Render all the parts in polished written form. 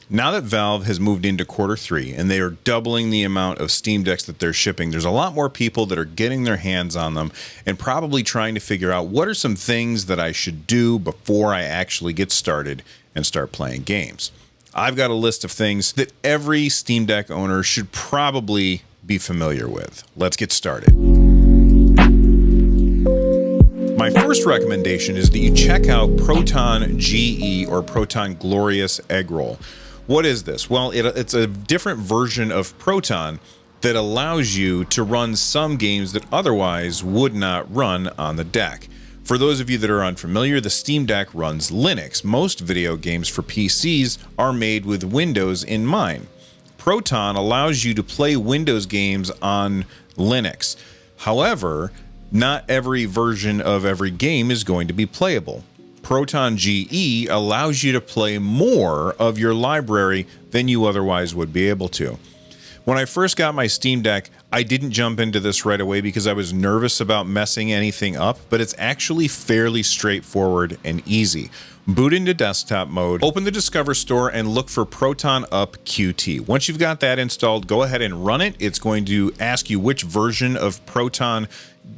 Now that Valve has moved into Q3 and they are doubling the amount of Steam Decks that they're shipping, there's a lot more people that are getting their hands on them and probably trying to figure out what are some things that I should do before I actually get started and start playing games. I've got a list of things that every Steam Deck owner should probably be familiar with. Let's get started. My first recommendation is that you check out Proton GE or Proton Glorious Egg Roll. What is this? Well, it's a different version of Proton that allows you to run some games that otherwise would not run on the deck. For those of you that are unfamiliar, the Steam Deck runs Linux. Most video games for PCs are made with Windows in mind. Proton allows you to play Windows games on Linux. However, not every version of every game is going to be playable. Proton GE allows you to play more of your library than you otherwise would be able to. When I first got my Steam Deck, I didn't jump into this right away because I was nervous about messing anything up, but it's actually fairly straightforward and easy. Boot into desktop mode, open the Discover Store, and look for Proton Up QT. Once you've got that installed, go ahead and run it. It's going to ask you which version of Proton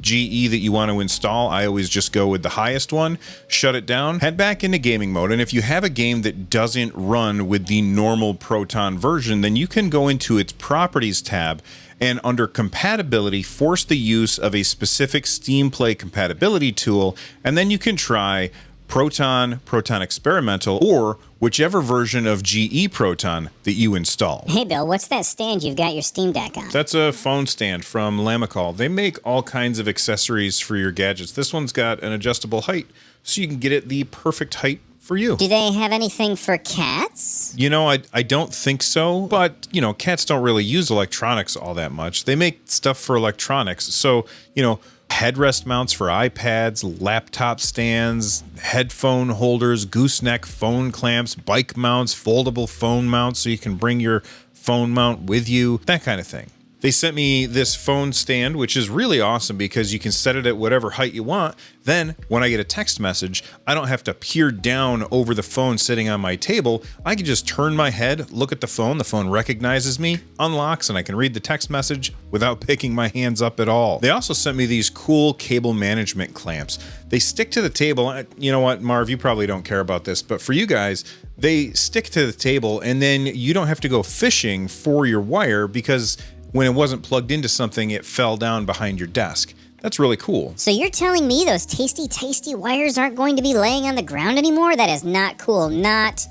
GE that you want to install. I always just go with the highest one, shut it down, head back into gaming mode, and if you have a game that doesn't run with the normal Proton version, then you can go into its Properties tab and under Compatibility, force the use of a specific Steam Play compatibility tool, and then you can try Proton, Proton Experimental, or whichever version of GE Proton that you install. Hey Bill, what's that stand you've got your Steam Deck on? That's a phone stand from lamacall. They make all kinds of accessories for your gadgets. This one's got an adjustable height, so you can get it the perfect height for you. Do they have anything for cats? You know, I don't think so, but, you know, cats don't really use electronics all that much. They make stuff for electronics, so, you know, headrest mounts for iPads, laptop stands, headphone holders, gooseneck phone clamps, bike mounts, foldable phone mounts so you can bring your phone mount with you, that kind of thing. They sent me this phone stand, which is really awesome because you can set it at whatever height you want. Then when I get a text message, I don't have to peer down over the phone sitting on my table. I can just turn my head, look at the phone recognizes me, unlocks, and I can read the text message without picking my hands up at all. They also sent me these cool cable management clamps. They stick to the table. You know what, Marv, you probably don't care about this, but for you guys, they stick to the table and then you don't have to go fishing for your wire because when it wasn't plugged into something, it fell down behind your desk. That's really cool. So you're telling me those tasty wires aren't going to be laying on the ground anymore? That is not cool. Not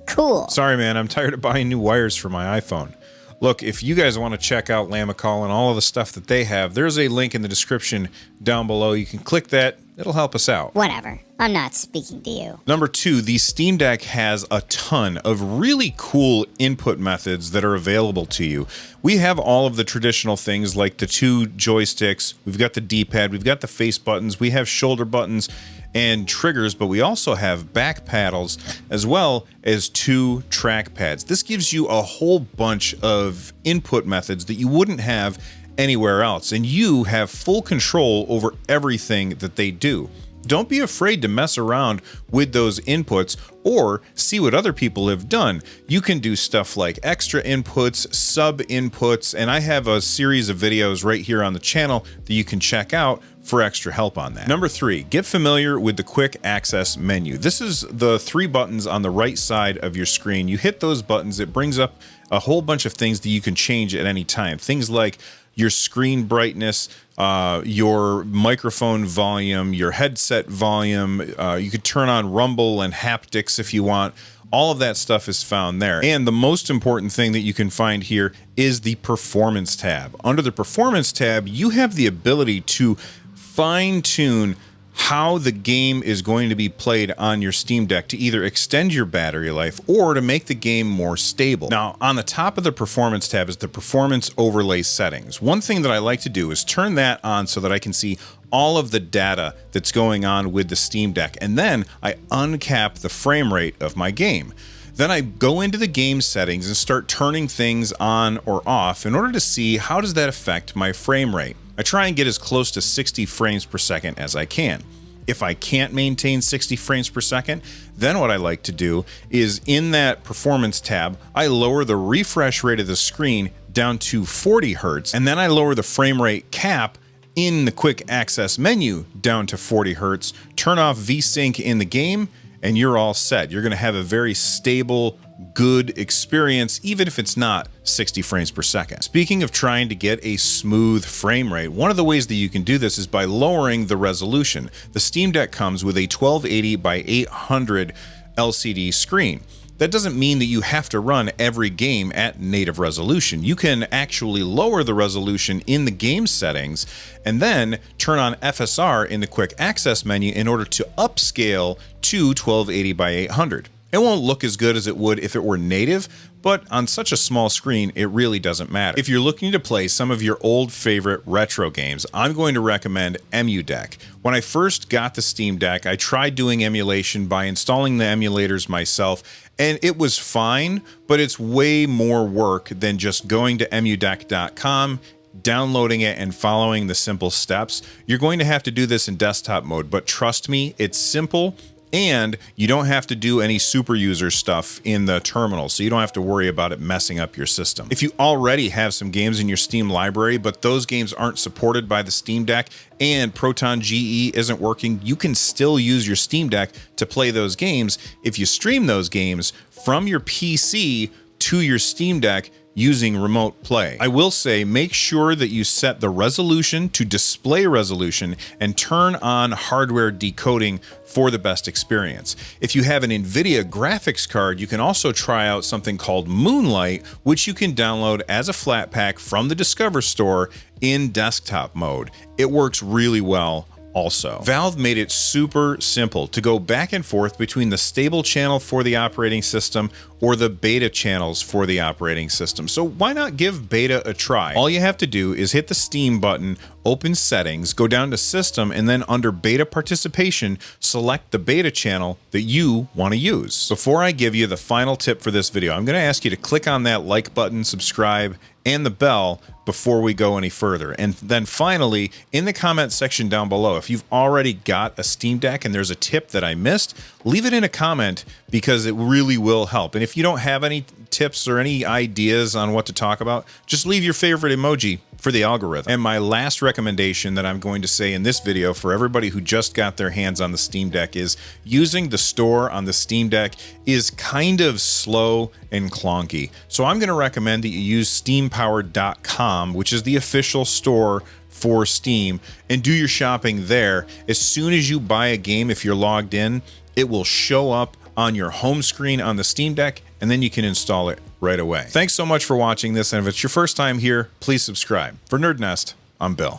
cool. Sorry, man. I'm tired of buying new wires for my iPhone. Look, if you guys want to check out lamacall and all of the stuff that they have, there's a link in the description down below. You can click that. It'll help us out. Whatever. I'm not speaking to you. Number 2, the Steam Deck has a ton of really cool input methods that are available to you. We have all of the traditional things like the 2 joysticks. We've got the D-pad. We've got the face buttons. We have shoulder buttons and triggers, but we also have back paddles as well as 2 track pads. This gives you a whole bunch of input methods that you wouldn't have anywhere else, and you have full control over everything that they do. Don't be afraid to mess around with those inputs or see what other people have done. You can do stuff like extra inputs, sub inputs, and I have a series of videos right here on the channel that you can check out for extra help on that. Number 3, get familiar with the quick access menu. This is the 3 buttons on the right side of your screen. You hit those buttons, it brings up a whole bunch of things that you can change at any time. Things like your screen brightness, your microphone volume, your headset volume. You could turn on rumble and haptics if you want. All of that stuff is found there. And the most important thing that you can find here is the Performance tab. Under the Performance tab, you have the ability to fine-tune how the game is going to be played on your Steam Deck to either extend your battery life or to make the game more stable. Now, on the top of the Performance tab is the Performance Overlay settings. One thing that I like to do is turn that on so that I can see all of the data that's going on with the Steam Deck, and then I uncap the frame rate of my game. Then I go into the game settings and start turning things on or off in order to see how does that affect my frame rate. I try and get as close to 60 frames per second as I can. If I can't maintain 60 frames per second, then what I like to do is in that performance tab, I lower the refresh rate of the screen down to 40 hertz, and then I lower the frame rate cap in the quick access menu down to 40 hertz, turn off VSync in the game, and you're all set. You're gonna have a very stable, good experience, even if it's not 60 frames per second. Speaking of trying to get a smooth frame rate, one of the ways that you can do this is by lowering the resolution. The Steam Deck comes with a 1280 by 800 LCD screen. That doesn't mean that you have to run every game at native resolution. You can actually lower the resolution in the game settings and then turn on FSR in the quick access menu in order to upscale to 1280 by 800. It won't look as good as it would if it were native, but on such a small screen, it really doesn't matter. If you're looking to play some of your old favorite retro games, I'm going to recommend Emudeck. When I first got the Steam Deck, I tried doing emulation by installing the emulators myself, and it was fine, but it's way more work than just going to emudeck.com, downloading it and following the simple steps. You're going to have to do this in desktop mode, but trust me, it's simple. And you don't have to do any super user stuff in the terminal, so you don't have to worry about it messing up your system. If you already have some games in your Steam library, but those games aren't supported by the Steam Deck and Proton GE isn't working, you can still use your Steam Deck to play those games if you stream those games from your PC to your Steam Deck using remote play. I will say, make sure that you set the resolution to display resolution and turn on hardware decoding for the best experience. If you have an NVIDIA graphics card, you can also try out something called Moonlight, which you can download as a flat pack from the Discover store in desktop mode. It works really well. Also, Valve made it super simple to go back and forth between the stable channel for the operating system or the beta channels for the operating system. So why not give beta a try? All you have to do is hit the Steam button, open settings, go down to system, and then under beta participation, select the beta channel that you want to use. Before I give you the final tip for this video, I'm going to ask you to click on that like button, subscribe, and the bell before we go any further. And then finally, in the comment section down below, if you've already got a Steam Deck and there's a tip that I missed, leave it in a comment because it really will help. And if you don't have any tips or any ideas on what to talk about, just leave your favorite emoji for the algorithm. And my last recommendation that I'm going to say in this video for everybody who just got their hands on the Steam Deck is using the store on the Steam Deck is kind of slow and clunky. So I'm going to recommend that you use steampowered.com, which is the official store for Steam, and do your shopping there. As soon as you buy a game, if you're logged in, it will show up on your home screen on the Steam Deck, and then you can install it right away. Thanks so much for watching this, and if it's your first time here, please subscribe. For Nerd Nest, I'm Bill.